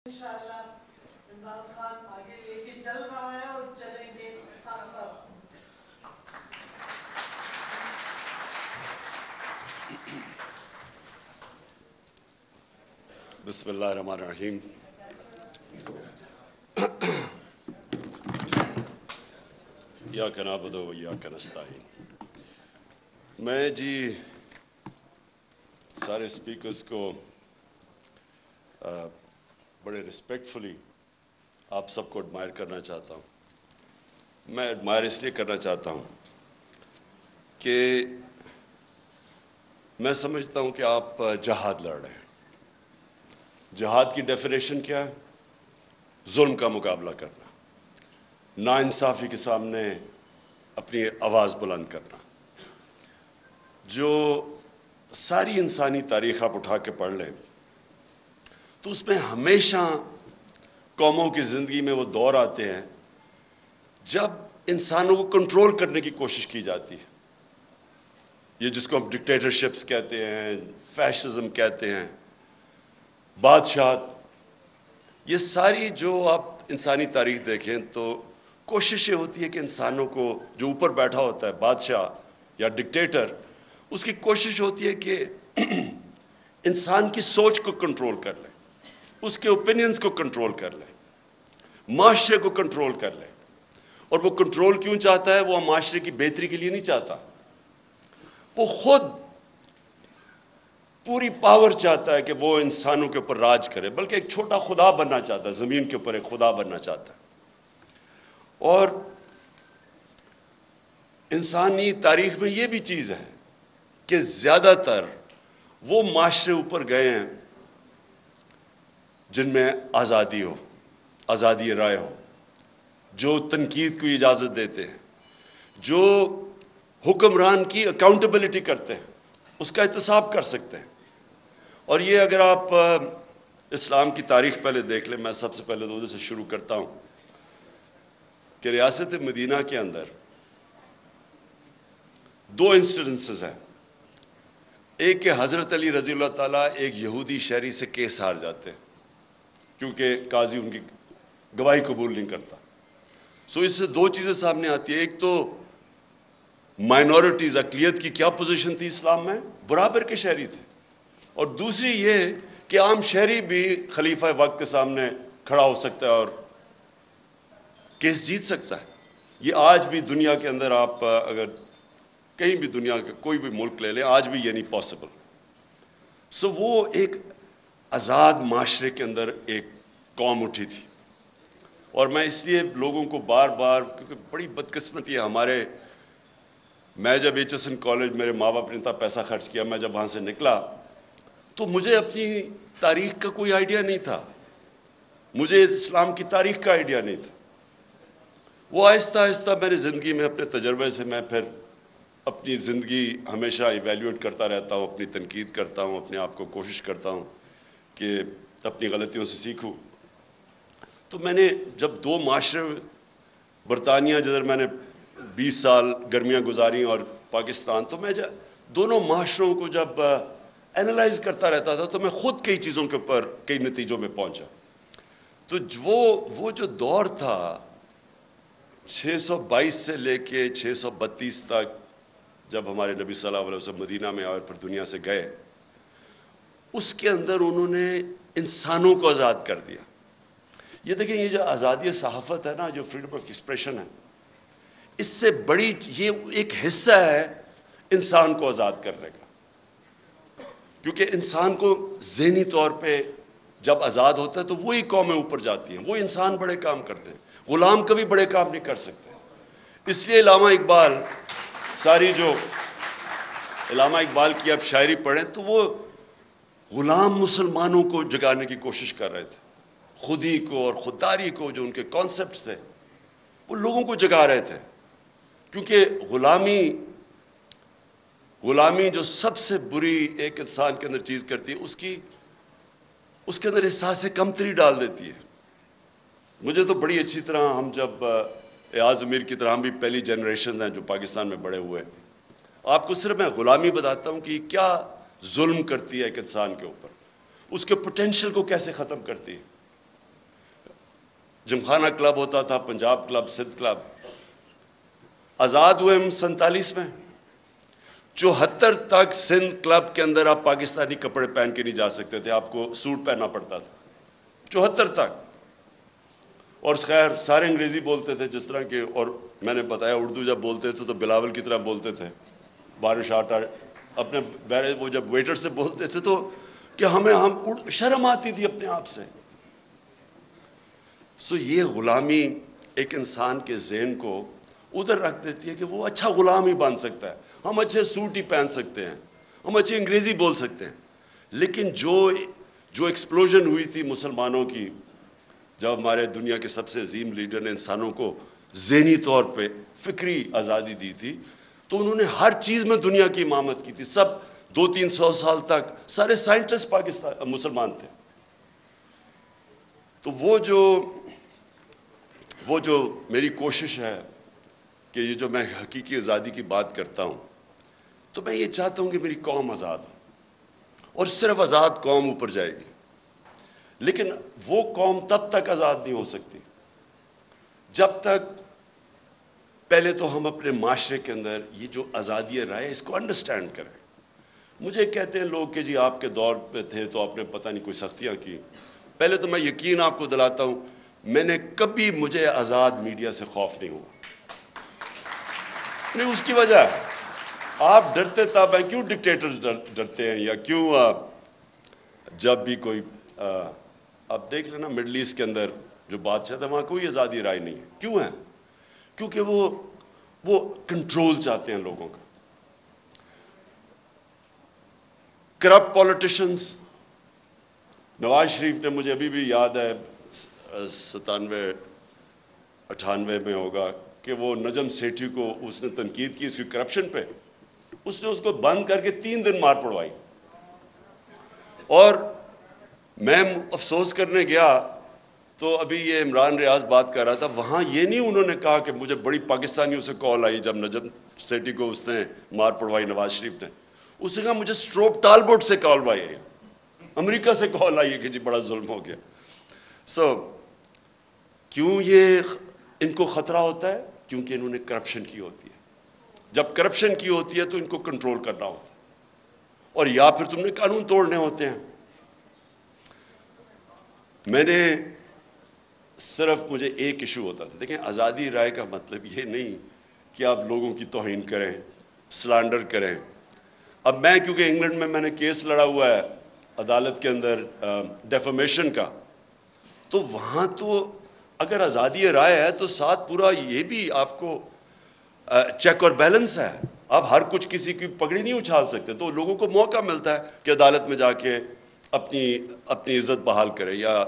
انشاءاللہ عمران خان آگے لے کے چل رہا ہے اور چلیں گے خان صاحب. بسم اللہ الرحمن الرحیم. ایاک نعبد و ایاک نستعین. میں سارے اسپیکرز کو بڑے رسپیکٹفلی آپ سب کو ایڈمائر کرنا چاہتا ہوں. میں ایڈمائر اس لیے کرنا چاہتا ہوں کہ میں سمجھتا ہوں کہ آپ جہاد لڑ رہے ہیں. جہاد کی ڈیفینیشن کیا ہے؟ ظلم کا مقابلہ کرنا، ناانصافی کے سامنے اپنی آواز بلند کرنا. جو ساری انسانی تاریخ آپ اٹھا کے پڑھ لیں تو اس میں ہمیشہ قوموں کی زندگی میں وہ دور آتے ہیں جب انسانوں کو کنٹرول کرنے کی کوشش کی جاتی ہے. یہ جس کو ہم ڈکٹیٹرشپس کہتے ہیں، فیشزم کہتے ہیں، بادشاہت، یہ ساری جو آپ انسانی تاریخ دیکھیں تو کوشش یہ ہوتی ہے کہ انسانوں کو، جو اوپر بیٹھا ہوتا ہے بادشاہ یا ڈکٹیٹر، اس کی کوشش ہوتی ہے کہ انسان کی سوچ کو کنٹرول کر لے، اس کے اوپینینز کو کنٹرول کر لے، معاشرے کو کنٹرول کر لے. اور وہ کنٹرول کیوں چاہتا ہے؟ وہ معاشرے کی بہتری کے لیے نہیں چاہتا. وہ خود پوری پاور چاہتا ہے کہ وہ انسانوں کے اوپر راج کرے، بلکہ ایک چھوٹا خدا بننا چاہتا ہے، زمین کے اوپر ایک خدا بننا چاہتا ہے. اور انسانی تاریخ میں یہ بھی چیز ہے کہ زیادہ تر وہ معاشرے اوپر گئے ہیں جن میں آزادی ہو، آزادی رائے ہو، جو تنقید کو اجازت دیتے ہیں، جو حکمران کی اکاؤنٹیبلٹی کرتے ہیں، اس کا احتساب کر سکتے ہیں. اور یہ اگر آپ اسلام کی تاریخ پہلے دیکھ لیں، میں سب سے پہلے تو سے شروع کرتا ہوں کہ ریاست مدینہ کے اندر دو انسیڈنسز ہیں. ایک کہ حضرت علی رضی اللہ تعالیٰ ایک یہودی شہری سے کیس ہار جاتے ہیں کیونکہ قاضی ان کی گواہی قبول نہیں کرتا. سو اس سے دو چیزیں سامنے آتی ہیں. ایک تو مائنورٹیز، اقلیت کی کیا پوزیشن تھی اسلام میں؟ برابر کے شہری تھے. اور دوسری یہ کہ عام شہری بھی خلیفہ وقت کے سامنے کھڑا ہو سکتا ہے اور کیس جیت سکتا ہے. یہ آج بھی دنیا کے اندر آپ اگر کہیں بھی دنیا کا کوئی بھی ملک لے لیں، آج بھی یہ نہیں پاسبل. سو وہ ایک آزاد معاشرے کے اندر ایک قوم اٹھی تھی. اور میں اس لیے لوگوں کو بار بار، کیونکہ بڑی بدقسمتی ہے ہمارے، میں جب ایچ ایس این کالج، میرے ماں باپ نے اتنا پیسہ خرچ کیا، میں جب وہاں سے نکلا تو مجھے اپنی تاریخ کا کوئی آئیڈیا نہیں تھا، مجھے اسلام کی تاریخ کا آئیڈیا نہیں تھا. وہ آہستہ آہستہ میری زندگی میں اپنے تجربے سے میں پھر اپنی زندگی ہمیشہ ایویلیویٹ کرتا رہتا ہوں، اپنی تنقید کرتا ہوں، اپنے آپ کو کوشش کرتا ہوں کہ اپنی غلطیوں سے سیکھوں. تو میں نے جب دو معاشرے، برطانیہ جدھر میں نے 20 سال گرمیاں گزاری اور پاکستان، تو میں دونوں معاشروں کو جب اینالائز کرتا رہتا تھا تو میں خود کئی چیزوں کے اوپر کئی نتیجوں میں پہنچا. تو وہ جو دور تھا 622 سے لے کے 632 تک، جب ہمارے نبی صلی اللہ علیہ وسلم مدینہ میں آئے اور پھر دنیا سے گئے، اس کے اندر انہوں نے انسانوں کو آزاد کر دیا. یہ دیکھیں، یہ جو آزادی صحافت ہے نا، جو فریڈم آف ایکسپریشن ہے، اس سے بڑی یہ ایک حصہ ہے انسان کو آزاد کرنے کا. کیونکہ انسان کو ذہنی طور پہ جب آزاد ہوتا ہے تو وہی قومیں اوپر جاتی ہیں، وہ انسان بڑے کام کرتے ہیں، غلام کبھی بڑے کام نہیں کر سکتے. اس لیے علامہ اقبال، جو علامہ اقبال کی آپ شاعری پڑھیں تو وہ غلام مسلمانوں کو جگانے کی کوشش کر رہے تھے. خودی کو اور خودداری کو، جو ان کے کانسیپٹس تھے، وہ لوگوں کو جگا رہے تھے. کیونکہ غلامی جو سب سے بری ایک انسان کے اندر چیز کرتی ہے، اس کے اندر احساس کمتری ڈال دیتی ہے. مجھے تو بڑی اچھی طرح، ہم جب ایاز امیر کی طرح، ہم بھی پہلی جنریشن ہیں جو پاکستان میں بڑے ہوئے، آپ کو صرف میں غلامی بتاتا ہوں کہ کیا ظلم کرتی ہے ایک انسان کے اوپر، اس کے پوٹینشیل کو کیسے ختم کرتی ہے. جمخانہ کلب ہوتا تھا، پنجاب کلب، سندھ کلب. آزاد ہوئے ہم 47 میں. 74 تک سندھ کلب کے اندر آپ پاکستانی کپڑے پہن کے نہیں جا سکتے تھے، آپ کو سوٹ پہننا پڑتا تھا. 74 تک. اور خیر سارے انگریزی بولتے تھے جس طرح کے، اور میں نے بتایا اردو جب بولتے تھے تو بلاول کی طرح بولتے تھے. بارش آٹا اپنے وہ جب ویٹر سے بولتے تھے تو کہ ہم شرم آتی تھی اپنے آپ سے. سو یہ غلامی ایک انسان کے ذہن کو ادھر رکھ دیتی ہے کہ وہ اچھا غلام ہی بن سکتا ہے. ہم اچھے سوٹ ہی پہن سکتے ہیں، ہم اچھی انگریزی بول سکتے ہیں. لیکن جو ایکسپلوژن ہوئی تھی مسلمانوں کی، جب ہمارے دنیا کے سب سے عظیم لیڈر نے انسانوں کو ذہنی طور پہ فکری آزادی دی تھی، تو انہوں نے ہر چیز میں دنیا کی امامت کی تھی. سب 200-300 سال تک سارے سائنٹسٹ مسلمان تھے. تو وہ جو میری کوشش ہے کہ یہ جو میں حقیقی آزادی کی بات کرتا ہوں، تو میں یہ چاہتا ہوں کہ میری قوم آزاد ہو، اور صرف آزاد قوم اوپر جائے گی. لیکن وہ قوم تب تک آزاد نہیں ہو سکتی جب تک پہلے تو ہم اپنے معاشرے کے اندر یہ جو آزادی رائے اس کو انڈرسٹینڈ کریں. مجھے کہتے ہیں لوگ کہ جی آپ کے دور پہ تھے تو آپ نے پتہ نہیں کوئی سختیاں کی. پہلے تو میں یقین آپ کو دلاتا ہوں، میں نے کبھی مجھے آزاد میڈیا سے خوف نہیں ہوا. نہیں، اس کی وجہ ہے آپ ڈرتے تب ہیں. کیوں ڈکٹیٹرز ڈرتے ہیں، یا کیوں جب بھی کوئی آپ دیکھ لینا مڈل ایسٹ کے اندر جو بادشاہ تھا وہاں کوئی آزادی رائے نہیں ہے. کیوں ہے؟ کیونکہ وہ کنٹرول چاہتے ہیں لوگوں کا. Corrupt politicians. نواز شریف نے، مجھے ابھی بھی یاد ہے 97-98 میں ہوگا کہ وہ نجم سیٹھی کو اس نے تنقید کی اس کی کرپشن پہ، اس نے اس کو بند کر کے 3 دن مار پڑوائی. اور میں افسوس کرنے گیا تو ابھی یہ عمران ریاض بات کر رہا تھا، وہاں یہ نہیں انہوں نے کہا کہ مجھے بڑی پاکستانیوں سے کال آئی جب نجم سیٹھی کو اس نے مار پڑوائی نواز شریف نے. اس نے کہا مجھے اسٹروپ ٹالبوٹ سے کال آئی ہے، امریکہ سے کال آئی ہے کہ جی بڑا ظلم ہو گیا. کیوں یہ ان کو خطرہ ہوتا ہے؟ کیونکہ انہوں نے کرپشن کی ہوتی ہے. جب کرپشن کی ہوتی ہے تو ان کو کنٹرول کرنا ہوتا ہے، اور یا پھر تم نے قانون توڑنے ہوتے ہیں. میں نے صرف مجھے ایک ایشو ہوتا تھا. دیکھیں، آزادی رائے کا مطلب یہ نہیں کہ آپ لوگوں کی توہین کریں، سلانڈر کریں. اب میں کیونکہ انگلینڈ میں نے کیس لڑا ہوا ہے عدالت کے اندر ڈیفیمیشن کا، تو وہاں تو اگر آزادی رائے ہے تو ساتھ پورا یہ بھی آپ کو چیک اور بیلنس ہے. آپ ہر کچھ کسی کی پگڑی نہیں اچھال سکتے. تو لوگوں کو موقع ملتا ہے کہ عدالت میں جا کے اپنی عزت بحال کرے یا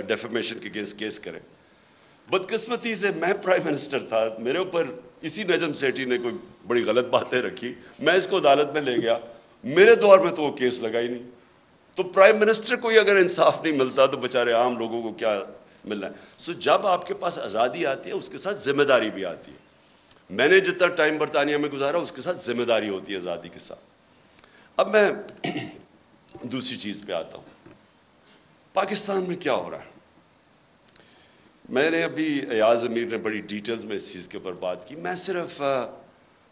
ڈیفیمیشن کے کیس کرے. بدقسمتی سے میں پرائم منسٹر تھا، میرے اوپر اسی نجم سیٹھی نے کوئی بڑی غلط باتیں رکھی، میں اس کو عدالت میں لے گیا. میرے دور میں تو وہ کیس لگا ہی نہیں. تو پرائم منسٹر کو ہی اگر انصاف نہیں ملتا تو بیچارے عام لوگوں کو کیا ملنا ہے. جب آپ کے پاس آزادی آتی ہے اس کے ساتھ ذمہ داری بھی آتی ہے. میں نے جتنا ٹائم برطانیہ میں گزارا اس کے ساتھ ذمہ داری ہوتی ہے آزادی کے ساتھ. اب میں دوسری چیز پہ آتا ہوں. پاکستان میں کیا ہو رہا ہے؟ میں نے ابھی ایاز امیر نے بڑی ڈیٹیلز میں اس چیز کے اوپر بات کی.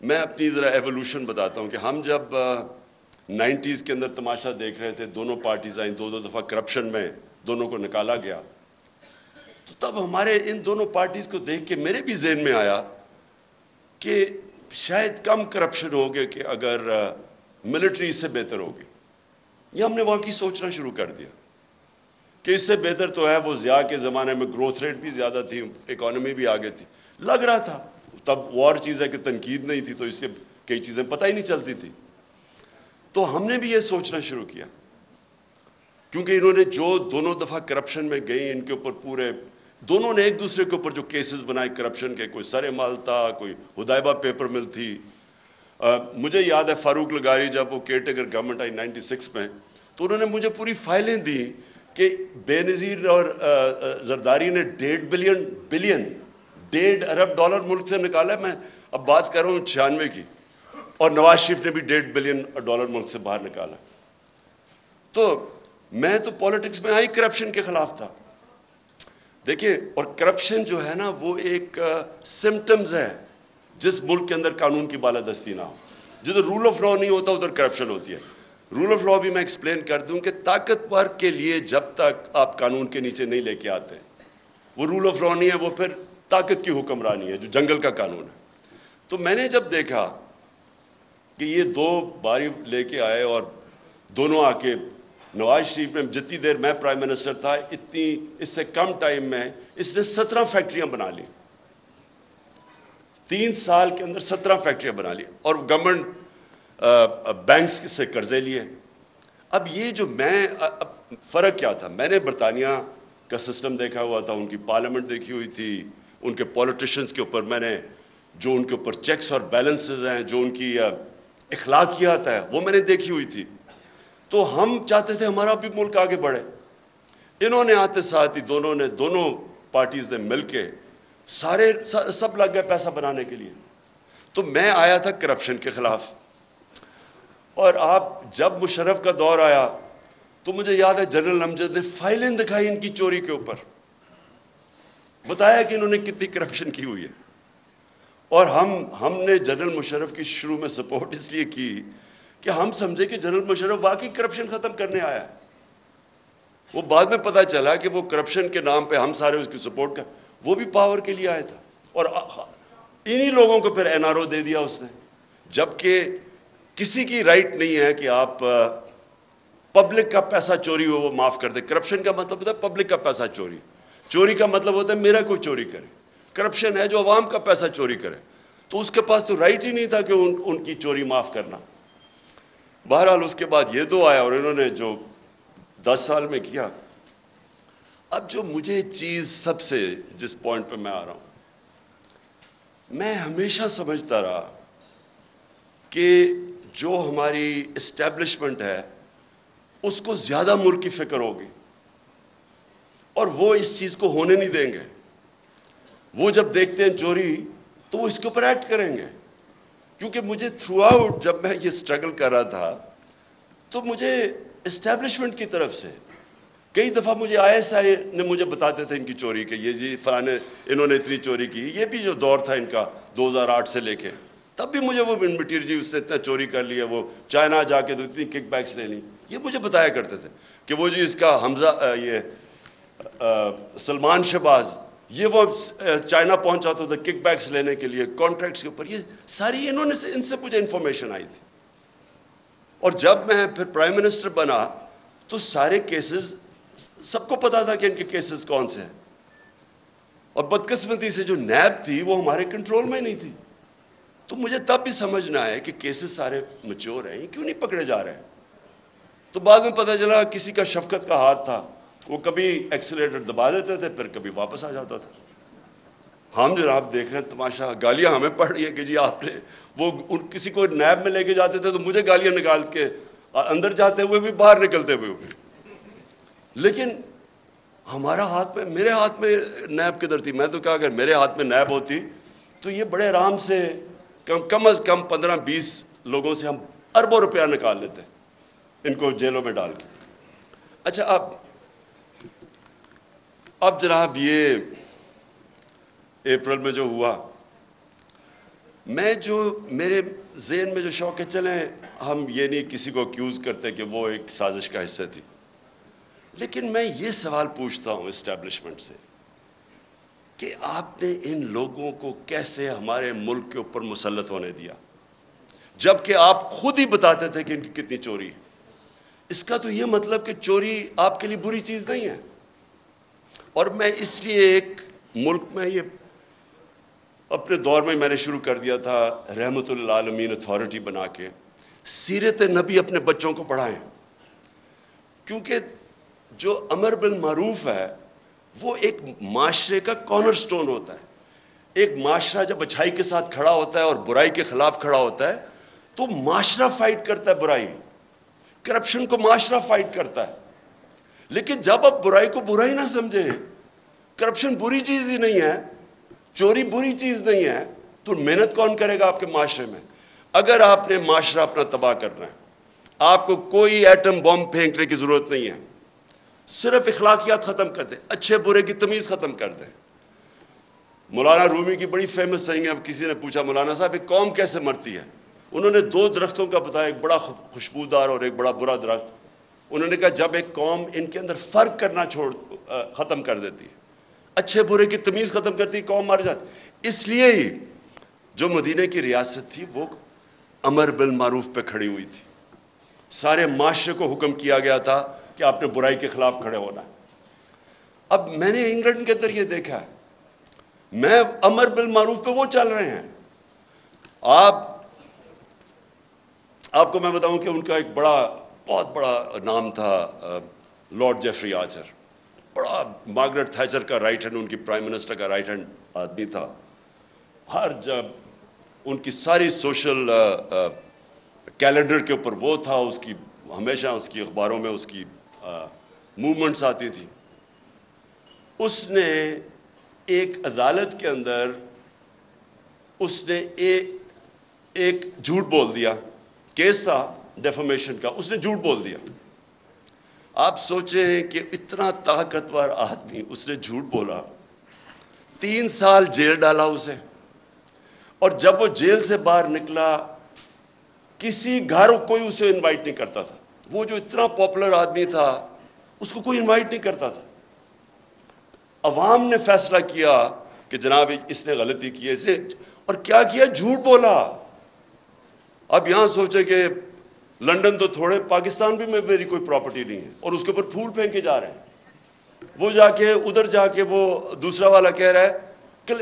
میں اپنی ذرا ایوولوشن بتاتا ہوں کہ ہم جب 90s کے اندر تماشا دیکھ رہے تھے، دونوں پارٹیز آئیں، 2 دفعہ کرپشن میں دونوں کو نکالا گیا، تو تب ہمارے ان دونوں پارٹیز کو دیکھ کے میرے بھی ذہن میں آیا کہ شاید کم کرپشن ہوگی کہ اگر ملٹری اس سے بہتر ہوگی. یہ ہم نے وہاں کی سوچنا شروع کر دیا کہ اس سے بہتر تو ہے. وہ ضیاء کے زمانے میں گروتھ ریٹ بھی زیادہ تھی، اکانومی بھی آگے تھی، لگ رہا تھا. تب وار چیز ہے کہ تنقید نہیں تھی تو اس سے کئی چیزیں پتہ ہی نہیں چلتی تھی. تو ہم نے بھی یہ سوچنا شروع کیا، کیونکہ انہوں نے جو 2 دفعہ کرپشن میں گئی، ان کے اوپر پورے دونوں نے ایک دوسرے کے اوپر جو کیسز بنائے کرپشن کے، کوئی سر مال تھا، کوئی حدیبہ پیپر مل تھی. مجھے یاد ہے فاروق لغاری جب وہ کیئر ٹیکر گورنمنٹ آئی 96 میں، تو انہوں نے مجھے پوری فائلیں دی کہ بے نظیر اور زرداری نے $1.5 ارب ملک سے نکالا. میں اب بات کر رہا ہوں 96 کی، اور نواز شریف نے بھی $1.5 بلین ملک سے باہر نکالا. تو میں تو پالیٹکس میں آئی کرپشن کے خلاف تھا. دیکھیں، اور کرپشن جو ہے نا وہ ایک سمٹمز ہے جس ملک کے اندر قانون کی بالادستی نہ ہو. جدھر رول آف لا نہیں ہوتا ادھر کرپشن ہوتی ہے. رول آف لا بھی میں ایکسپلین کر دوں کہ طاقتور کے لیے جب تک آپ قانون کے نیچے نہیں لے کے آتے وہ رول آف لا نہیں ہے، وہ پھر طاقت کی حکمرانی ہے جو جنگل کا قانون ہے. تو میں نے جب دیکھا کہ یہ دو باری لے کے آئے اور دونوں آ کے نواز شریف نے جتنی دیر میں پرائم منسٹر تھا اتنی اس سے کم ٹائم میں اس نے 17 فیکٹریاں بنا لی. 3 سال کے اندر 17 فیکٹریاں بنا لی اور گورنمنٹ بینکس سے قرضے لیے. اب یہ جو میں فرق کیا تھا، میں نے برطانیہ کا سسٹم دیکھا ہوا تھا، ان کی پارلیمنٹ دیکھی ہوئی تھی، ان کے پولیٹیشنز کے اوپر میں نے جو ان کے اوپر چیکس اور بیلنسز ہیں، جو ان کی اخلاقیات ہے وہ میں نے دیکھی ہوئی تھی. تو ہم چاہتے تھے ہمارا بھی ملک آگے بڑھے. انہوں نے آتے ساتھ ہی دونوں پارٹیز نے مل کے سب لگ گئے پیسہ بنانے کے لیے. تو میں آیا تھا کرپشن کے خلاف. اور آپ جب مشرف کا دور آیا تو مجھے یاد ہے جنرل امجد نے فائلیں دکھائی ان کی چوری کے اوپر، بتایا کہ انہوں نے کتنی کرپشن کی ہوئی ہے. اور ہم نے جنرل مشرف کی شروع میں سپورٹ اس لیے کی کہ ہم سمجھے کہ جنرل مشرف واقعی کرپشن ختم کرنے آیا ہے. وہ بعد میں پتہ چلا کہ وہ کرپشن کے نام پہ ہم سارے اس کی سپورٹ کر، وہ بھی پاور کے لیے آیا تھا. اور انہی لوگوں کو پھر این آر او دے دیا اس نے، جبکہ کسی کی رائٹ نہیں ہے کہ آپ پبلک کا پیسہ چوری ہو وہ معاف کر دے. کرپشن کا مطلب ہوتا ہے پبلک کا پیسہ چوری کا مطلب ہوتا ہے میرا کوئی چوری کرے. کرپشن ہے جو عوام کا پیسہ چوری کرے. تو اس کے پاس تو رائٹ ہی نہیں تھا کہ ان کی چوری معاف کرنا. بہرحال اس کے بعد یہ دو آیا اور انہوں نے جو 10 سال میں کیا. اب جو مجھے چیز سب سے جس پوائنٹ پہ میں آ رہا ہوں، میں ہمیشہ سمجھتا رہا کہ جو ہماری اسٹیبلشمنٹ ہے اس کو زیادہ ملک کی فکر ہوگی اور وہ اس چیز کو ہونے نہیں دیں گے. وہ جب دیکھتے ہیں چوری تو وہ اس کے اوپر ایکٹ کریں گے. کیونکہ مجھے تھرو آؤٹ جب میں یہ سٹرگل کر رہا تھا تو مجھے اسٹیبلشمنٹ کی طرف سے کئی دفعہ مجھے آئی ایس آئی نے مجھے بتاتے تھے ان کی چوری کے، یہ جی فلانے انہوں نے اتنی چوری کی. یہ بھی جو دور تھا ان کا 2008 سے لے کے، تب بھی مجھے وہ مٹیریل جی اس نے اتنا چوری کر لیا، وہ چائنا جا کے تو اتنی کک بیکس لے لی. یہ مجھے بتایا کرتے تھے کہ وہ جی اس کا حمزہ یہ سلمان شہباز یہ وہ چائنا پہنچا تو کک بیکس لینے کے لیے کانٹریکٹس کے اوپر. یہ ساری انہوں نے ان سے مجھے انفارمیشن آئی تھی. اور جب میں پھر پرائم منسٹر بنا تو سارے کیسز سب کو پتا تھا کہ ان کے کیسز کون سے ہیں. اور بدقسمتی سے جو نیب تھی وہ ہمارے کنٹرول میں نہیں تھی. تو مجھے تب بھی سمجھنا ہے کہ کیسز سارے میچور ہیں، کیوں نہیں پکڑے جا رہے ہیں. تو بعد میں پتہ چلا کسی کا شفقت کا ہاتھ تھا، وہ کبھی ایکسیلیٹر دبا دیتے تھے پھر کبھی واپس آ جاتا تھا. ہم جناب دیکھ رہے ہیں تماشا، گالیاں ہمیں پڑ رہی ہیں کہ جی آپ نے وہ کسی کو نیب میں لے کے جاتے تھے تو مجھے گالیاں نکال کے اندر جاتے ہوئے بھی باہر نکلتے ہوئے بھی. لیکن ہمارا ہاتھ میں، میرے ہاتھ میں نیب کدھر تھی. میں تو کہا اگر میرے ہاتھ میں نیب ہوتی تو یہ بڑے آرام سے کم از کم 15-20 لوگوں سے ہم اربوں روپیہ نکال لیتے ان کو جیلوں میں ڈال کے. اچھا اب جناب یہ اپریل میں جو ہوا، میں جو میرے ذہن میں جو شوق ہے، چلیں ہم یہ نہیں کسی کو ایکیوز کرتے کہ وہ ایک سازش کا حصہ تھی، لیکن میں یہ سوال پوچھتا ہوں اسٹیبلشمنٹ سے کہ آپ نے ان لوگوں کو کیسے ہمارے ملک کے اوپر مسلط ہونے دیا جبکہ آپ خود ہی بتاتے تھے کہ ان کی کتنی چوری ہے. اس کا تو یہ مطلب کہ چوری آپ کے لیے بری چیز نہیں ہے. اور میں اس لیے ایک ملک میں یہ اپنے دور میں نے شروع کر دیا تھا رحمت للعالمین اتھارٹی بنا کے سیرت نبی اپنے بچوں کو پڑھائیں. کیونکہ جو امر بالمعروف ہے وہ ایک معاشرے کا کارنر سٹون ہوتا ہے. ایک معاشرہ جب اچھائی کے ساتھ کھڑا ہوتا ہے اور برائی کے خلاف کھڑا ہوتا ہے تو معاشرہ فائٹ کرتا ہے برائی، کرپشن کو معاشرہ فائٹ کرتا ہے. لیکن جب آپ برائی کو برائی نہ سمجھیں، کرپشن بری چیز ہی نہیں ہے، چوری بری چیز نہیں ہے، تو محنت کون کرے گا آپ کے معاشرے میں؟ اگر آپ نے معاشرہ اپنا تباہ کرنا ہے، آپ کو کوئی ایٹم بم پھینکنے کی ضرورت نہیں ہے. صرف اخلاقیات ختم کر دیں, اچھے برے کی تمیز ختم کر دیں. مولانا رومی کی بڑی فیمس سینگ ہے. اب کسی نے پوچھا مولانا صاحب ایک قوم کیسے مرتی ہے؟ انہوں نے 2 درختوں کا بتایا, ایک بڑا خوشبودار اور ایک بڑا برا درخت. انہوں نے کہا جب ایک قوم ان کے اندر فرق کرنا ختم کر دیتی ہے, اچھے برے کی تمیز ختم کرتی, قوم مر جاتی. اس لیے ہی جو مدینہ کی ریاست تھی وہ امر بالمعروف پہ کھڑی ہوئی تھی. سارے معاشرے کو حکم کیا گیا تھا کہ آپ نے برائی کے خلاف کھڑے ہونا ہے. اب میں نے انگلینڈ کے اندر یہ دیکھا ہے, میں امر بالمعروف پہ وہ چل رہے ہیں. آپ کو میں بتاؤں کہ ان کا ایک بہت بڑا نام تھا لارڈ جیفری آرچر. بڑا مارگریٹ تھیچر کا رائٹ ہینڈ, ان کی پرائم منسٹر کا رائٹ ہینڈ آدمی تھا. ہر جب ان کی ساری سوشل کیلنڈر کے اوپر وہ تھا, اس کی ہمیشہ اس کی اخباروں میں اس کی موومنٹس آتی تھی. اس نے ایک عدالت کے اندر اس نے ایک جھوٹ بول دیا. کیس تھا ڈیفامیشن کا, اس نے جھوٹ بول دیا. آپ سوچیں کہ اتنا طاقتور آدمی, اس نے جھوٹ بولا, 3 سال جیل ڈالا اسے. اور جب وہ جیل سے باہر نکلا کسی گھر کوئی اسے انوائٹ نہیں کرتا تھا. وہ جو اتنا پاپولر آدمی تھا اس کو کوئی انوائٹ نہیں کرتا تھا. عوام نے فیصلہ کیا کہ جناب اس نے غلطی کی ہے, اس نے اور کیا کیا, جھوٹ بولا. اب یہاں سوچے کہ لنڈن تو تھوڑے, پاکستان بھی میں میری کوئی پراپرٹی نہیں ہے, اور اس کے اوپر پھول پھینکے جا رہے ہیں. وہ جا کے ادھر جا کے وہ دوسرا والا کہہ رہا ہے کہ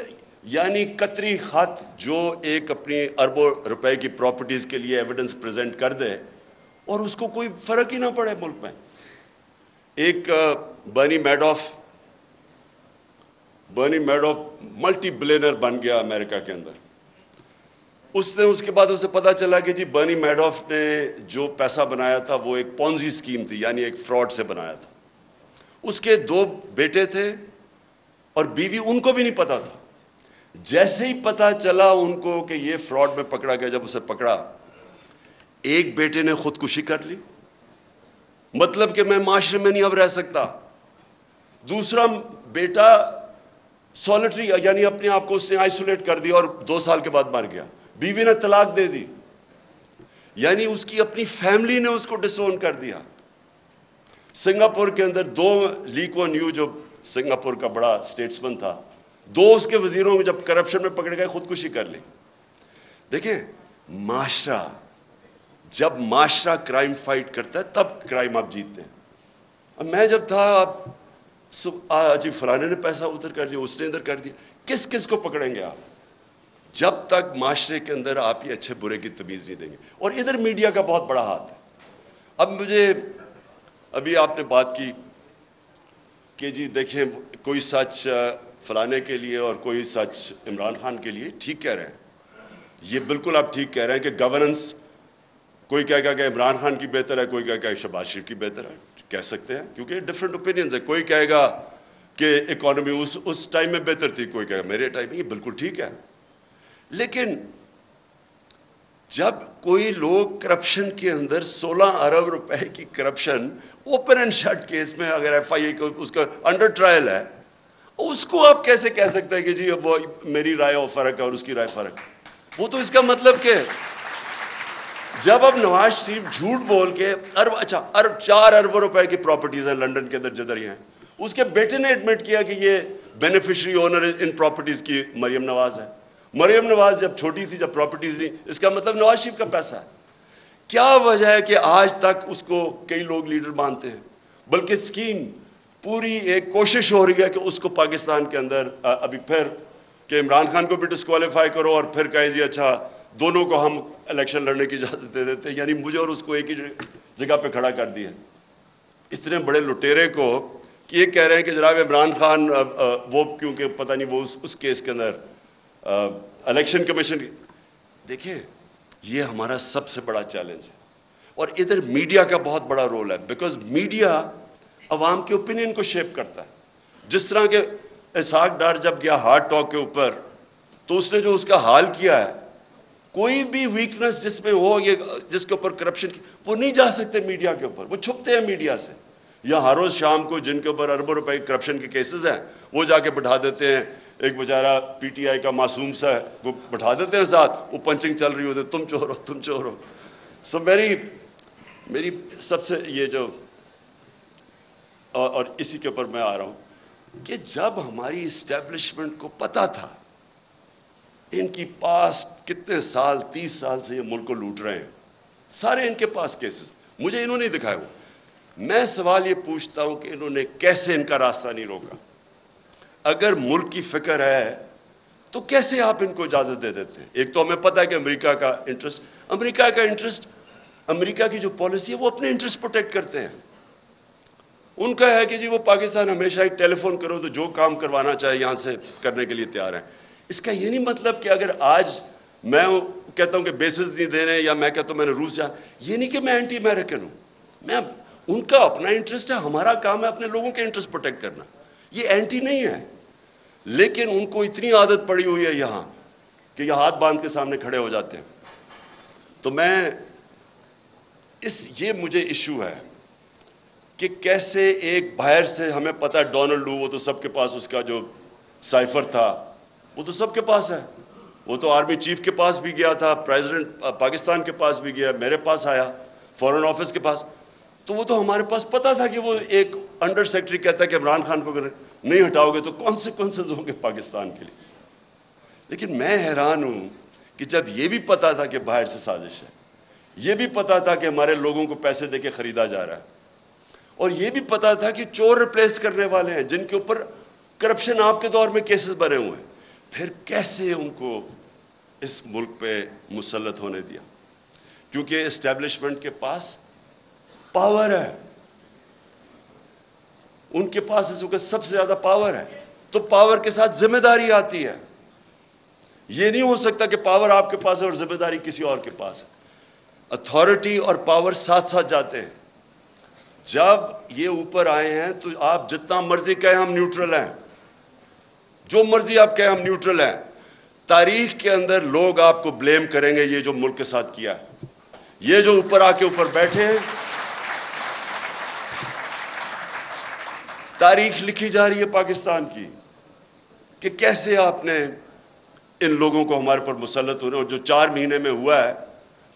یعنی قطری خط جو ایک اپنی اربوں روپے کی پراپرٹیز کے لیے ایویڈنس پریزنٹ کر دے اور اس کو کوئی فرق ہی نہ پڑے ملک میں. ایک برنی میڈوف ملٹی بلینر بن گیا امریکہ کے اندر. اس کے بعد اسے پتا چلا کہ جی برنی میڈوف نے جو پیسہ بنایا تھا وہ ایک پونزی اسکیم تھی, یعنی ایک فراڈ سے بنایا تھا. اس کے 2 بیٹے تھے اور بیوی, ان کو بھی نہیں پتا تھا. جیسے ہی پتا چلا ان کو کہ یہ فراڈ میں پکڑا گیا, جب اسے پکڑا, ایک بیٹے نے خودکشی کر لی, مطلب کہ میں معاشرے میں نہیں اب رہ سکتا. دوسرا بیٹا سولٹری, یعنی اپنے آپ کو اس نے آئسولیٹ کر دیا اور 2 سال کے بعد مر گیا. بیوی نے طلاق دے دی, یعنی اس کی اپنی فیملی نے اس کو ڈسون کر دیا. سنگاپور کے اندر 2 لی کوان یو جو سنگاپور کا بڑا اسٹیٹسمن تھا, 2 اس کے وزیروں میں جب کرپشن میں پکڑے گئے خودکشی کر لی. دیکھیں معاشرہ, جب معاشرہ کرائم فائٹ کرتا ہے تب کرائم آپ جیتتے ہیں. اب میں جب تھا جی فلانے نے پیسہ ادھر کر دیا, اس نے ادھر کر دیا, کس کو پکڑیں گے آپ جب تک معاشرے کے اندر آپ یہ اچھے برے کی تمیز نہیں دیں گے. اور ادھر میڈیا کا بہت بڑا ہاتھ ہے. اب مجھے ابھی آپ نے بات کی کہ جی دیکھیں کوئی سچ فلانے کے لیے اور کوئی سچ عمران خان کے لیے, ٹھیک کہہ رہے ہیں, یہ بالکل آپ ٹھیک کہہ رہے ہیں کہ گورننس, کوئی کہے گا کہ عمران خان کی بہتر ہے, کوئی کہے گا کہ شہباز شریف کی بہتر ہے, کہہ سکتے ہیں کیونکہ ڈفرینٹ اوپینینز ہے. کوئی کہے گا کہ اکانومی اس ٹائم میں بہتر تھی, کوئی کہے گا میرے ٹائم میں, یہ بالکل ٹھیک ہے. لیکن جب کوئی لوگ کرپشن کے اندر 16 ارب روپے کی corruption open and shut case میں اگر ایف آئی اے اس کا انڈر ٹرائل ہے, اس کو آپ کیسے کہہ سکتے ہیں کہ جی اب وہ میری رائے اور فرق ہے اور اس کی رائے فرق ہے. وہ تو اس کا مطلب کہ جب اب نواز شریف جھوٹ بول کے 4 ارب روپے کی پراپرٹیز ہیں لنڈن کے اندر جدھر ہیں, اس کے بیٹے نے ایڈمٹ کیا کہ یہ بینیفیشری اونر ان پراپرٹیز کی مریم نواز ہے. مریم نواز جب چھوٹی تھی, جب پراپرٹیز نہیں, اس کا مطلب نواز شریف کا پیسہ ہے. کیا وجہ ہے کہ آج تک اس کو کئی لوگ لیڈر مانتے ہیں, بلکہ اسکیم پوری ایک کوشش ہو رہی ہے کہ اس کو پاکستان کے اندر ابھی پھر کہ عمران خان کو بھی ڈسکوالیفائی کرو اور پھر کہیں جی اچھا دونوں کو ہم الیکشن لڑنے کی اجازت دے دیتے ہیں, یعنی مجھے اور اس کو ایک ہی جگہ پہ کھڑا کر دیا. اتنے بڑے لٹیرے کو کہ یہ کہہ رہے ہیں کہ جناب عمران خان وہ کیونکہ پتہ نہیں وہ اس کیس کے اندر الیکشن کمیشن. دیکھیں یہ ہمارا سب سے بڑا چیلنج ہے, اور ادھر میڈیا کا بہت بڑا رول ہے, بیکاز میڈیا عوام کے اوپینین کو شیپ کرتا ہے. جس طرح کہ اسحاق ڈار جب گیا ہارٹ ٹاک کے اوپر, تو اس نے جو اس کا حال کیا ہے, کوئی بھی ویکنس جس میں ہو, یہ جس کے اوپر کرپشن کی, وہ نہیں جا سکتے میڈیا کے اوپر, وہ چھپتے ہیں میڈیا سے. یا ہر روز شام کو جن کے اوپر اربوں روپے کرپشن کے کیسز ہیں وہ جا کے بٹھا دیتے ہیں، ایک بیچارہ پی ٹی آئی کا معصوم سا ہے وہ بٹھا دیتے ہیں ساتھ، وہ پنچنگ چل رہی ہوتی ہے، تم چور ہو تم چور ہو. سو میری سب سے یہ جو اور اسی کے اوپر میں آ رہا ہوں کہ جب ہماری اسٹیبلشمنٹ کو پتہ تھا ان کی پاس کتنے سال 30 سال سے یہ ملک کو لوٹ رہے ہیں، سارے ان کے پاس کیسز مجھے انہوں نے دکھائے ہوئے، میں سوال یہ پوچھتا ہوں کہ انہوں نے کیسے ان کا راستہ نہیں روکا؟ اگر ملک کی فکر ہے تو کیسے آپ ان کو اجازت دے دیتے ہیں؟ ایک تو ہمیں پتہ ہے کہ امریکہ کا انٹرسٹ، امریکہ کی جو پالیسی ہے وہ اپنے انٹرسٹ پروٹیکٹ کرتے ہیں. ان کا ہے کہ جی وہ پاکستان ہمیشہ ایک ٹیلی فون کرو تو جو کام کروانا چاہے یہاں سے کرنے کے لیے تیار ہیں. اس کا یہ نہیں مطلب کہ اگر آج میں کہتا ہوں کہ بیسز نہیں دے رہے یا میں کہتا ہوں میں نے روس یہ نہیں کہ میں اینٹی امریکن ہوں. میں ان کا اپنا انٹرسٹ ہے، ہمارا کام ہے اپنے لوگوں کے انٹرسٹ پروٹیکٹ کرنا، یہ اینٹی نہیں ہے. لیکن ان کو اتنی عادت پڑی ہوئی ہے یہاں کہ یہ ہاتھ باندھ کے سامنے کھڑے ہو جاتے ہیں. تو یہ مجھے ایشو ہے کہ کیسے ایک باہر سے ہمیں پتہ ہے ڈونلڈ لو وہ تو سب کے پاس، اس کا جو سائفر تھا وہ تو سب کے پاس ہے، وہ تو آرمی چیف کے پاس بھی گیا تھا، پریزیڈنٹ پاکستان کے پاس بھی گیا، میرے پاس آیا، فورن آفس کے پاس، تو وہ تو ہمارے پاس پتہ تھا کہ وہ ایک انڈر سیکرٹری کہتا ہے کہ عمران خان کو اگر نہیں ہٹاؤ گے تو کانسیکوینسز ہوں گے پاکستان کے لیے. لیکن میں حیران ہوں کہ جب یہ بھی پتہ تھا کہ باہر سے سازش ہے، یہ بھی پتہ تھا کہ ہمارے لوگوں کو پیسے دے کے خریدا جا رہا ہے، اور یہ بھی پتہ تھا کہ چور ریپلیس کرنے والے ہیں جن کے اوپر کرپشن آپ کے دور میں کیسز بنے ہوئے ہیں، پھر کیسے ان کو اس ملک پہ مسلط ہونے دیا؟ کیونکہ اسٹیبلشمنٹ کے پاس پاور ہے، ان کے پاس اس وقت سب سے زیادہ پاور ہے، تو پاور کے ساتھ ذمہ داری آتی ہے. یہ نہیں ہو سکتا کہ پاور آپ کے پاس ہے اور ذمہ داری کسی اور کے پاس ہے. اتھارٹی اور پاور ساتھ ساتھ جاتے ہیں. جب یہ اوپر آئے ہیں تو آپ جتنا مرضی کہیں ہم نیوٹرل ہیں، جو مرضی آپ کہیں ہم نیوٹرل ہیں، تاریخ کے اندر لوگ آپ کو بلیم کریں گے یہ جو ملک کے ساتھ کیا ہے. یہ جو اوپر آ کے اوپر بیٹھے ہیں، تاریخ لکھی جا رہی ہے پاکستان کی کہ کیسے آپ نے ان لوگوں کو ہمارے پر مسلط ہونے، اور جو 4 مہینے میں ہوا ہے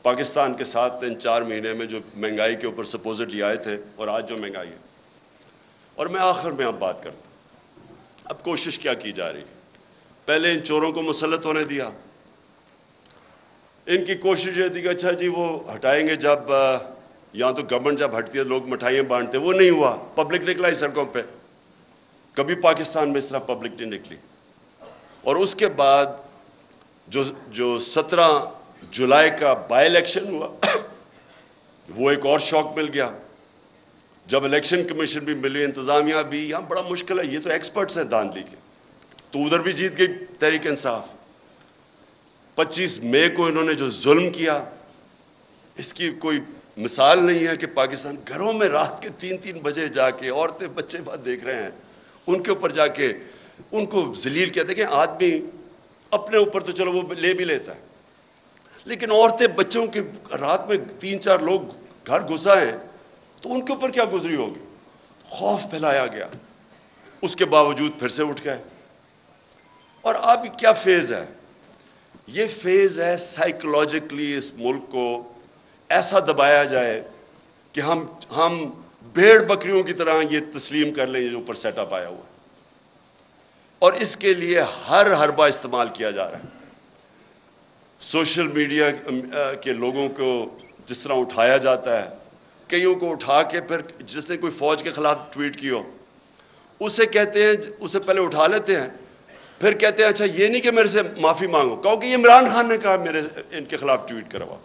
پاکستان کے ساتھ، ان 4 مہینے میں جو مہنگائی کے اوپر سپوزٹلی آئے تھے اور آج جو مہنگائی ہے. اور میں آخر میں اب بات کرتا ہوں، اب کوشش کیا کی جا رہی ہے؟ پہلے ان چوروں کو مسلط ہونے دیا، ان کی کوشش یہ تھی کہ اچھا جی وہ ہٹائیں گے، جب یہاں تو گورنمنٹ جب ہٹتی ہے لوگ مٹھائیاں بانٹتے، وہ نہیں ہوا، پبلک نکلا ہی سڑکوں پہ، کبھی پاکستان میں اس طرح پبلک نہیں نکلی. اور اس کے بعد جو 17 جولائی کا بائی الیکشن ہوا وہ ایک اور شوق مل گیا، جب الیکشن کمیشن بھی ملی، انتظامیہ بھی، یہاں بڑا مشکل ہے، یہ تو ایکسپرٹس ہیں دھاندلی کے، تو ادھر بھی جیت گئی تحریک انصاف. 25 مئی کو انہوں نے جو ظلم کیا، اس کی کوئی مثال نہیں ہے کہ پاکستان گھروں میں رات کے 3 بجے جا کے عورتیں بچے بات دیکھ رہے ہیں، ان کے اوپر جا کے ان کو ذلیل کیا. دیکھیں آدمی اپنے اوپر تو چلو وہ لے بھی لیتا ہے، لیکن عورتیں بچوں کے رات میں 3-4 لوگ گھر گھسا ہیں تو ان کے اوپر کیا گزری ہوگی؟ خوف پھیلایا گیا، اس کے باوجود پھر سے اٹھ گئے. اور اب کیا فیز ہے؟ یہ فیز ہے سائیکولوجیکلی اس ملک کو ایسا دبایا جائے کہ ہم بھیڑ بکریوں کی طرح یہ تسلیم کر لیں یہ جو اوپر سیٹ اپ آیا ہوا ہے. اور اس کے لیے ہر حربہ استعمال کیا جا رہا ہے. سوشل میڈیا کے لوگوں کو جس طرح اٹھایا جاتا ہے، کئیوں کو اٹھا کے پھر جس نے کوئی فوج کے خلاف ٹویٹ کی ہو اسے کہتے ہیں، اسے پہلے اٹھا لیتے ہیں، پھر کہتے ہیں اچھا یہ نہیں کہ میرے سے معافی مانگو، کہو کہ یہ عمران خان نے کہا میرے ان کے خلاف ٹویٹ کروا.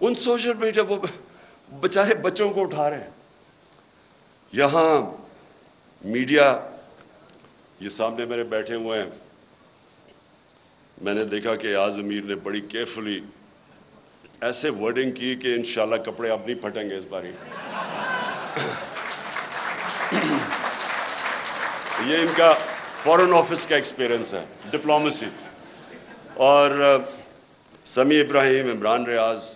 ان سوشل میڈیا وہ بیچارے بچوں کو اٹھا رہے ہیں. یہاں میڈیا یہ سامنے میرے بیٹھے ہوئے ہیں، میں نے دیکھا کہ ایاز امیر نے بڑی کیئرفلی ایسے ورڈنگ کی کہ انشاءاللہ کپڑے اب نہیں پھٹیں گے اس باری. یہ ان کا فورن آفس کا ایکسپیرنس ہے، ڈپلومیسی. اور سمیع ابراہیم، عمران ریاض،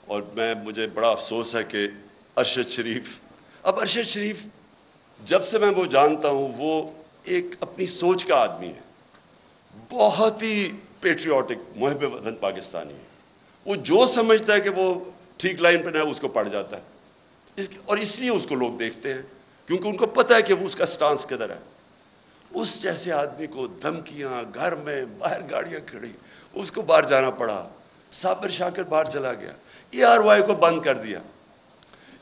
اور مجھے بڑا افسوس ہے کہ ارشد شریف اب ارشد شریف جب سے میں وہ جانتا ہوں وہ ایک اپنی سوچ کا آدمی ہے, بہت ہی پیٹریوٹک, محب وطن پاکستانی ہے. وہ جو سمجھتا ہے کہ وہ ٹھیک لائن پہ ہے اس کو پڑ جاتا ہے, اور اس لیے اس کو لوگ دیکھتے ہیں کیونکہ ان کو پتہ ہے کہ وہ اس کا سٹانس کدھر ہے. اس جیسے آدمی کو دھمکیاں, گھر میں باہر گاڑیاں کھڑی, اس کو باہر جانا پڑا, صابر شاکر باہر چلا گیا, ARY کو بند کر دیا.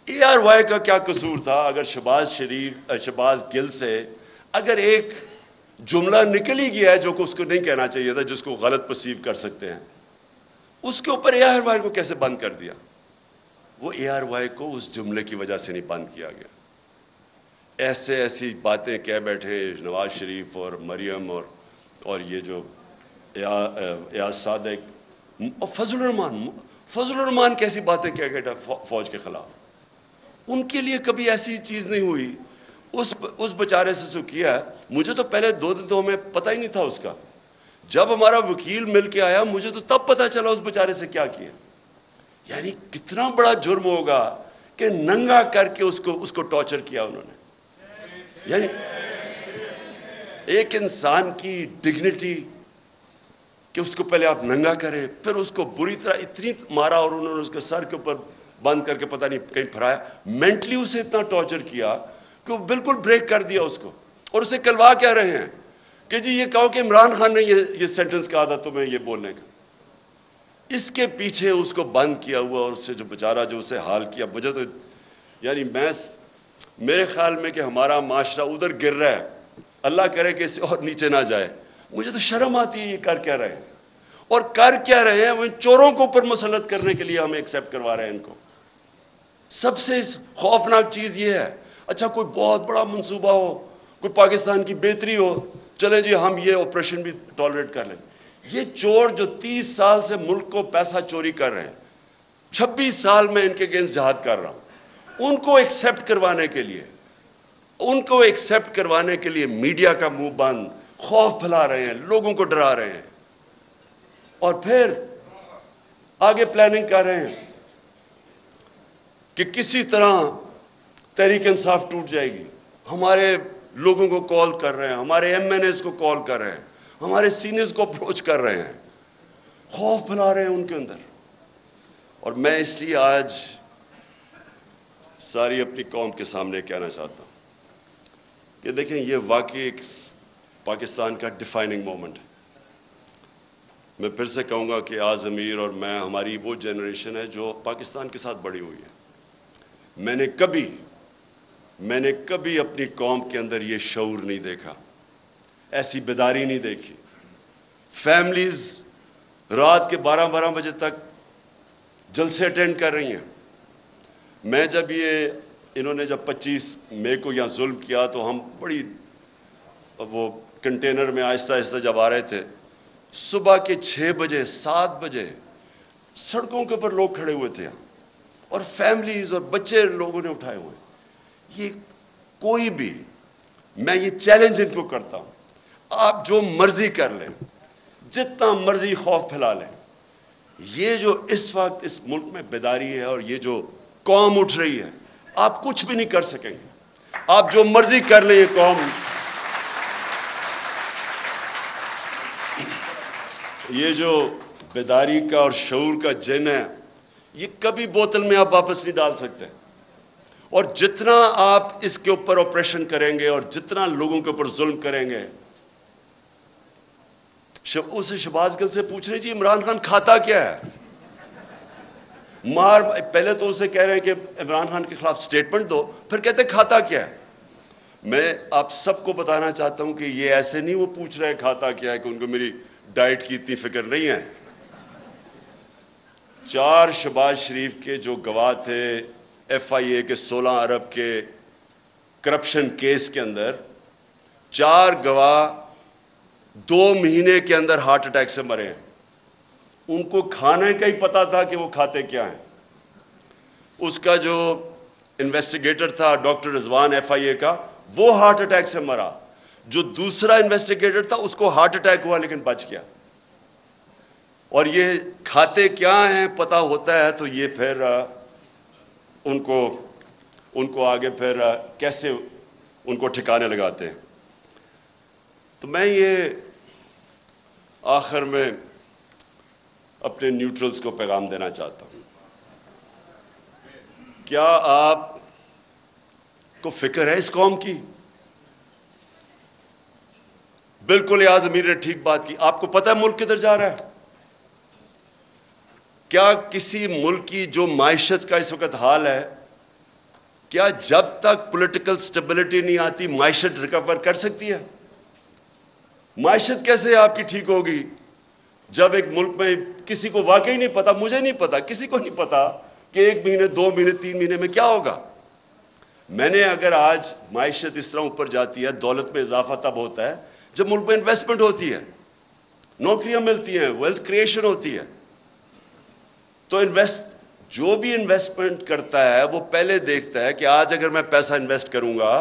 ARY کا کیا قصور تھا؟ اگر شہباز گل سے اگر ایک جملہ نکل ہی گیا ہے جو کہ اس کو نہیں کہنا چاہیے تھا, جس کو غلط پرسیو کر سکتے ہیں, اس کے اوپر ARY کو کیسے بند کر دیا؟ وہ ARY کو اس جملے کی وجہ سے نہیں بند کیا گیا. ایسی باتیں کہہ بیٹھے نواز شریف اور مریم اور یہ جو ایاز صادق اور فضل الرحمان کیسی باتیں کہہ گئے فوج کے خلاف. ان کے لیے کبھی ایسی چیز نہیں ہوئی. اس بیچارے سے جو کیا ہے, مجھے تو پہلے 2 دن تو ہمیں پتہ ہی نہیں تھا اس کا. جب ہمارا وکیل مل کے آیا مجھے تو تب پتہ چلا اس بیچارے سے کیا کیا. یعنی کتنا بڑا جرم ہوگا کہ ننگا کر کے اس کو ٹارچر کیا انہوں نے. یعنی ایک انسان کی ڈگنیٹی کہ اس کو پہلے آپ ننگا کریں, پھر اس کو بری طرح اتنی مارا اور انہوں نے اس کے سر کے اوپر بند کر کے پتہ نہیں کہیں پھرایا, مینٹلی اسے اتنا ٹارچر کیا کہ وہ بالکل بریک کر دیا اس کو. اور اسے کلوا کہہ رہے ہیں کہ جی یہ کہو کہ عمران خان نے یہ سینٹنس کہا تھا تمہیں یہ بولنے کا. اس کے پیچھے اس کو بند کیا ہوا, اور اس سے جو بیچارہ جو اسے حال کیا, مجھے تو یعنی میرے خیال میں کہ ہمارا معاشرہ ادھر گر رہا ہے, اللہ کرے کہ اس سے اور نیچے نہ جائے. مجھے تو شرم آتی ہے یہ کر کیا رہے ہیں, اور کر کیا رہے ہیں وہ ان چوروں کو اوپر مسلط کرنے کے لیے ہمیں ایکسیپٹ کروا رہے ہیں ان کو. سب سے خوفناک چیز یہ ہے, اچھا کوئی بہت بڑا منصوبہ ہو, کوئی پاکستان کی بہتری ہو, چلے جی ہم یہ آپریشن بھی ٹالریٹ کر لیں. یہ چور جو 30 سال سے ملک کو پیسہ چوری کر رہے ہیں, 26 سال میں ان کے اگینسٹ جہاد کر رہا ہوں, ان کو ایکسیپٹ کروانے کے لیے میڈیا کا منہ بند, خوف پھیلا رہے ہیں, لوگوں کو ڈرا رہے ہیں, اور پھر آگے پلاننگ کر رہے ہیں کہ کسی طرح تحریک انصاف ٹوٹ جائے گی. ہمارے لوگوں کو کال کر رہے ہیں, ہمارے MNAs کو کال کر رہے ہیں, ہمارے سینئرز کو اپروچ کر رہے ہیں, خوف پھیلا رہے ہیں ان کے اندر. اور میں اس لیے آج ساری اپنی قوم کے سامنے کہنا چاہتا ہوں کہ دیکھیں یہ واقعی ایک پاکستان کا ڈیفائننگ مومنٹ ہے. میں پھر سے کہوں گا کہ آز امیر اور میں, ہماری وہ جنریشن ہے جو پاکستان کے ساتھ بڑی ہوئی ہے. میں نے کبھی اپنی قوم کے اندر یہ شعور نہیں دیکھا, ایسی بیداری نہیں دیکھی. فیملیز رات کے 12 بجے تک جلسے اٹینڈ کر رہی ہیں. میں جب انہوں نے جب 25 مئی کو یہاں ظلم کیا تو ہم بڑی وہ کنٹینر میں آہستہ آہستہ جب آ رہے تھے, صبح کے 6 بجے 7 بجے سڑکوں کے اوپر لوگ کھڑے ہوئے تھے, اور فیملیز اور بچے لوگوں نے اٹھائے ہوئے. یہ کوئی بھی, میں یہ چیلنج ان کو کرتا ہوں, آپ جو مرضی کر لیں, جتنا مرضی خوف پھیلا لیں, یہ جو اس وقت اس ملک میں بیداری ہے اور یہ جو قوم اٹھ رہی ہے, آپ کچھ بھی نہیں کر سکیں گے. آپ جو مرضی کر لیں, یہ قوم, یہ جو بیداری کا اور شعور کا جن ہے, یہ کبھی بوتل میں آپ واپس نہیں ڈال سکتے. اور جتنا آپ اس کے اوپر آپریشن کریں گے اور جتنا لوگوں کے اوپر ظلم کریں گے, اسے شہباز گل سے پوچھ رہے جی عمران خان کھاتا کیا ہے, پہلے تو اسے کہہ رہے ہیں کہ عمران خان کے خلاف سٹیٹمنٹ دو, پھر کہتے کھاتا کیا ہے. میں آپ سب کو بتانا چاہتا ہوں کہ یہ ایسے نہیں وہ پوچھ رہے کھاتا کیا ہے کہ ان کو میری ڈائٹ کی اتنی فکر نہیں ہے. 4 شہباز شریف کے جو گواہ تھے FIA کے 16 ارب کے کرپشن کیس کے اندر, 4 گواہ 2 مہینے کے اندر ہارٹ اٹیک سے مرے ہیں. ان کو کھانے کا ہی پتا تھا کہ وہ کھاتے کیا ہیں. اس کا جو انویسٹیگیٹر تھا ڈاکٹر رضوان FIA کا, وہ ہارٹ اٹیک سے مرا. جو دوسرا انویسٹیگیٹر تھا اس کو ہارٹ اٹیک ہوا لیکن بچ گیا. اور یہ کھاتے کیا ہیں پتہ ہوتا ہے تو یہ پھر ان کو ان کو آگے پھر کیسے ان کو ٹھکانے لگاتے ہیں۔ تو میں یہ آخر میں اپنے نیوٹرلز کو پیغام دینا چاہتا ہوں، کیا آپ کو فکر ہے اس قوم کی؟ بالکل یاز امیر نے ٹھیک بات کی، آپ کو پتہ ہے ملک کدھر جا رہا ہے؟ کیا کسی ملک کی جو معیشت کا اس وقت حال ہے، کیا جب تک پولیٹیکل سٹیبلٹی نہیں آتی معیشت ریکور کر سکتی ہے؟ معیشت کیسے آپ کی ٹھیک ہوگی جب ایک ملک میں کسی کو واقعی نہیں پتا، مجھے نہیں پتا، کسی کو نہیں پتا کہ 1 مہینے 2 مہینے 3 مہینے میں کیا ہوگا۔ میں نے اگر آج معیشت اس طرح اوپر جاتی ہے، دولت میں اضافہ تب ہوتا ہے جب ملک میں انویسٹمنٹ ہوتی ہے، نوکریاں ملتی ہیں، ویلتھ کریشن ہوتی ہے۔ تو جو بھی انویسٹمنٹ کرتا ہے وہ پہلے دیکھتا ہے کہ آج اگر میں پیسہ انویسٹ کروں گا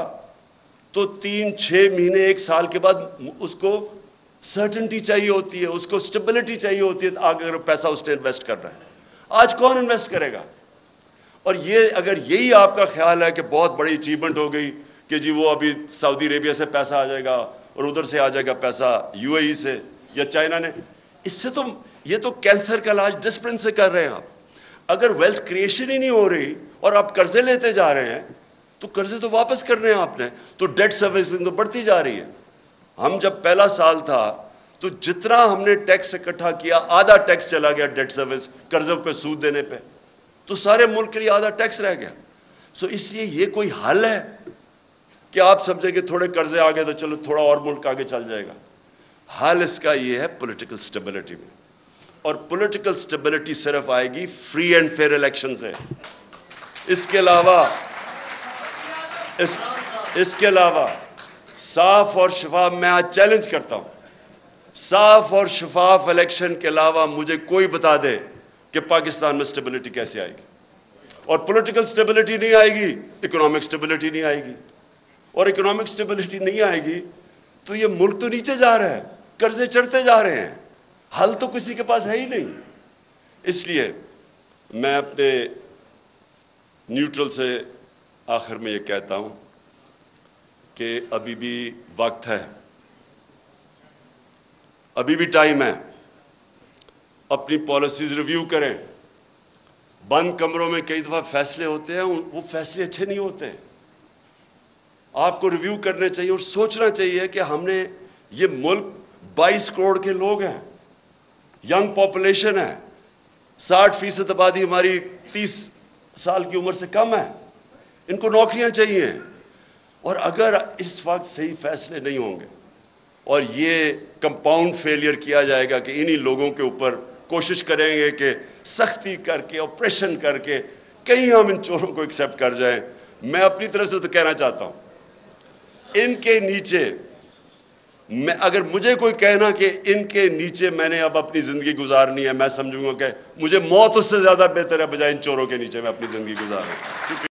تو 3-6 مہینے 1 سال کے بعد اس کو سرٹنٹی چاہیے ہوتی ہے، اس کو سٹیبلٹی چاہیے ہوتی ہے اگر پیسہ اس نے انویسٹ کر رہا ہے۔ آج کون انویسٹ کرے گا؟ اور اگر یہی آپ کا خیال ہے کہ بہت بڑی اچیومنٹ ہو گئی کہ جی وہ ابھی سعودی عربیہ سے پیسہ آ جائے گا اور ادھر سے آ جائے گا پیسہ UAE سے یا چائنا نے، اس سے تو یہ تو کینسر کا علاج ڈسپلن سے کر رہے ہیں آپ۔ اگر ویلتھ کریشن ہی نہیں ہو رہی اور آپ قرضے لیتے جا رہے ہیں تو قرضے تو واپس کرنے ہیں آپ نے، تو ڈیٹ سروسنگ تو بڑھتی جا رہی ہے۔ ہم جب پہلا سال تھا تو جتنا ہم نے ٹیکس اکٹھا کیا آدھا ٹیکس چلا گیا ڈیٹ سروس، قرضوں پہ سود دینے پہ، تو سارے ملک کے لیے آدھا ٹیکس رہ گیا۔ اس لیے یہ کوئی حل ہے کہ آپ سمجھیں کہ تھوڑے قرضے آ گئے تو چلو تھوڑا اور ملک آگے چل جائے گا؟ حل اس کا یہ ہے پولیٹیکل سٹیبلٹی میں، اور پولیٹیکل سٹیبلٹی صرف آئے گی فری اینڈ فیئر الیکشن سے۔ اس کے علاوہ صاف اور شفاف، میں آج چیلنج کرتا ہوں، صاف اور شفاف الیکشن کے علاوہ مجھے کوئی بتا دے کہ پاکستان میں سٹیبلٹی کیسے آئے گی۔ اور پولیٹیکل سٹیبلٹی نہیں آئے گی، اکنامک سٹیبلٹی نہیں آئے گی، اور اکنامک سٹیبلٹی نہیں آئے گی تو یہ ملک تو نیچے جا رہا ہے، قرضے چڑھتے جا رہے ہیں، حل تو کسی کے پاس ہے ہی نہیں۔ اس لیے میں اپنے نیوٹرل سے آخر میں یہ کہتا ہوں کہ ابھی بھی وقت ہے، ابھی بھی ٹائم ہے، اپنی پالیسیز ریویو کریں۔ بند کمروں میں کئی دفعہ فیصلے ہوتے ہیں، وہ فیصلے اچھے نہیں ہوتے، آپ کو ریویو کرنے چاہیے اور سوچنا چاہیے کہ ہم نے یہ ملک 22 کروڑ کے لوگ ہیں، ینگ پاپولیشن ہے، 60% آبادی ہماری 30 سال کی عمر سے کم ہے، ان کو نوکریاں چاہیے، اور اگر اس وقت صحیح فیصلے نہیں ہوں گے اور یہ کمپاؤنڈ فیلئر کیا جائے گا کہ انہی لوگوں کے اوپر کوشش کریں گے کہ سختی کر کے آپریشن کر کے کہیں ہم ان چوروں کو ایکسیپٹ کر جائیں۔ میں اپنی طرف سے تو کہنا چاہتا ہوں ان کے نیچے، اگر مجھے کوئی کہنا کہ ان کے نیچے میں نے اب اپنی زندگی گزارنی ہے، میں سمجھوں گا کہ مجھے موت اس سے زیادہ بہتر ہے بجائے ان چوروں کے نیچے میں اپنی زندگی گزاروں۔